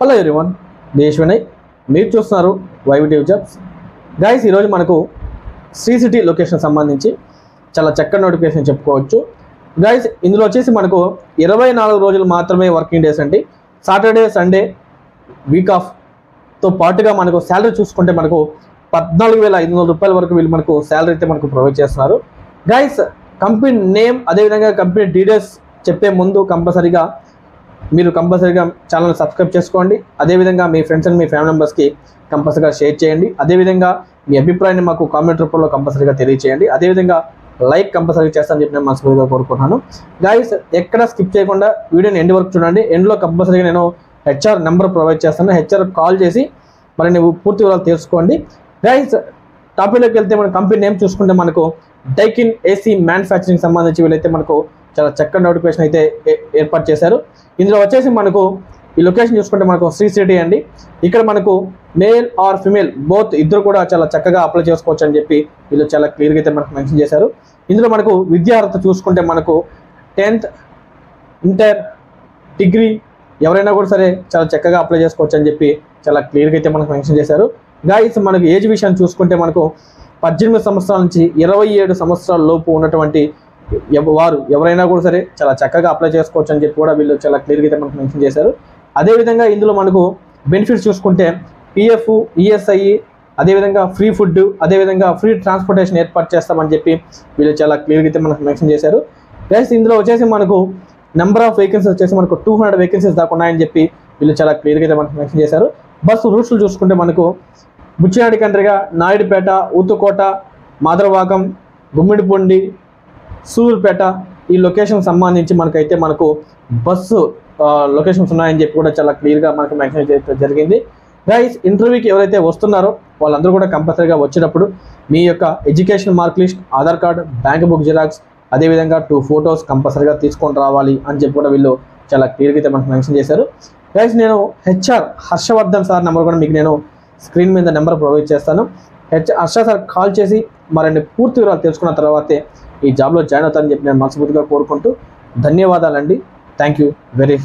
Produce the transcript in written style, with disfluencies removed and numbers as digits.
Hello everyone, దేశ్ వినయ్. మీరు చూస్తున్నారు వైవిటీవ్ jobs. Guys, ఈరోజు మనకు శ్రీ సిటీ లొకేషన్ సంబంధించి చాలా చక్కటి నోటిఫికేషన్ చెప్పుకోవచ్చు. గైస్, ఇందులో వచ్చేసి మనకు 24 రోజులు మాత్రమే వర్కింగ్ డేస్ అండి. సాటర్డే సండే వీక్ ఆఫ్తో పాటుగా మనకు శాలరీ చూసుకుంటే మనకు 14,500 రూపాయల వరకు వీళ్ళు మనకు శాలరీ అయితే మనకు ప్రొవైడ్ చేస్తున్నారు. గైస్, కంపెనీ నేమ్ అదేవిధంగా కంపెనీ డీటెయిల్స్ చెప్పే ముందు కంపల్సరీగా ఛానల్ సబ్స్క్రైబ్ చేసుకోండి. అదేవిధంగా మీ ఫ్రెండ్స్ అండ్ మీ ఫ్యామిలీ మెంబర్స్కి కంపల్సరీగా షేర్ చేయండి. అదేవిధంగా మీ అభిప్రాయాన్ని మాకు కామెంట్ రూపంలో కంపల్సరీగా తెలియచేయండి. అదేవిధంగా లైక్ కంపల్సరీ చేస్తానని చెప్పి నేను మనస్ఫూర్తిగా కోరుకుంటున్నాను. గైస్, ఎక్కడ స్కిప్ చేయకుండా వీడియోని ఎండ్ వరకు చూడండి. ఎండ్లో కంపల్సరీగా నేను హెచ్ఆర్ నెంబర్ ప్రొవైడ్ చేస్తాను. హెచ్ఆర్ కాల్ చేసి మరి నువ్వు పూర్తి వివరాలు తెలుసుకోండి. గైస్, టాపిక్లోకి వెళ్తే మన కంపెనీ నేమ్ చూసుకుంటే మనకు డైకిన్ ఏసీ మ్యానుఫ్యాక్చరింగ్ సంబంధించి వీళ్ళైతే మనకు చాలా చక్కటి నోటిఫికేషన్ అయితే ఏర్పాటు చేశారు. ఇందులో వచ్చేసి మనకు ఈ లొకేషన్ చూసుకుంటే మనకు శ్రీ సిటీ అండి. ఇక్కడ మనకు మేల్ ఆర్ ఫిమేల్ బోత్ ఇద్దరు కూడా చాలా చక్కగా అప్లై చేసుకోవచ్చు అని చెప్పి వీళ్ళు చాలా క్లియర్గా అయితే మనకు మెన్షన్ చేశారు. ఇందులో మనకు విద్యార్హత చూసుకుంటే మనకు 10th, ఇంటర్, డిగ్రీ ఎవరైనా కూడా సరే చాలా చక్కగా అప్లై చేసుకోవచ్చు అని చెప్పి చాలా క్లియర్గా అయితే మనకు మెన్షన్ చేశారు. గైస్, మనకు ఏజ్ విషయాన్ని చూసుకుంటే మనకు 18 సంవత్సరాల నుంచి 27 సంవత్సరాల లోపు ఉన్నటువంటి వారు ఎవరైనా కూడా సరే చాలా చక్కగా అప్లై చేసుకోవచ్చు అని చెప్పి కూడా వీళ్ళు చాలా క్లియర్గా అయితే మనకు మెన్షన్ చేశారు. అదేవిధంగా ఇందులో మనకు బెనిఫిట్స్ చూసుకుంటే పిఎఫ్, ఈఎస్ఐ, అదేవిధంగా ఫ్రీ ఫుడ్, అదేవిధంగా ఫ్రీ ట్రాన్స్పోర్టేషన్ ఏర్పాటు చేస్తామని చెప్పి వీళ్ళు చాలా క్లియర్గా అయితే మనకు మెన్షన్ చేశారు. ప్లస్ ఇందులో వచ్చేసి మనకు నెంబర్ ఆఫ్ వేకెన్సీస్ వచ్చేసి మనకు 200 వేకెన్సీస్ దాకా ఉన్నాయని చెప్పి వీళ్ళు చాలా క్లియర్గా అయితే మనకు మెన్షన్ చేశారు. బస్సు రూట్స్లు చూసుకుంటే మనకు బుచ్చినాడి కండ్రిగా, నాయుడుపేట, ఊతుకోట, మాదరవాకం, గుమ్మిడిపొండి, సూలూరుపేట ఈ లొకేషన్ సంబంధించి మనకు బస్సు లొకేషన్స్ ఉన్నాయని చెప్పి కూడా చాలా క్లియర్గా మనకు మెన్షన్ చేయడం జరిగింది. గైస్, ఇంటర్వ్యూకి ఎవరైతే వస్తున్నారో వాళ్ళందరూ కూడా కంపల్సరీగా వచ్చేటప్పుడు మీ యొక్క education mark list, Aadhaar card, bank book xerox, అదేవిధంగా 2 ఫొటోస్ కంపల్సరీగా తీసుకొని రావాలి అని చెప్పి కూడా వీళ్ళు చాలా క్లియర్గా అయితే మనకు మెన్షన్ చేశారు. గైస్, నేను హెచ్ఆర్ హర్షవర్ధన్ సార్ నెంబర్ కూడా మీకు నేను స్క్రీన్ మీద నెంబర్ ప్రొవైడ్ చేస్తాను. హర్ష సార్ కాల్ చేసి మరిన్ని పూర్తి వివరాలు తెలుసుకున్న తర్వాతే ఈ జాబ్లో జాయిన్ అవుతానని చెప్పి నేను మనస్ఫూర్తిగా కోరుకుంటూ ధన్యవాదాలండి. Thank you very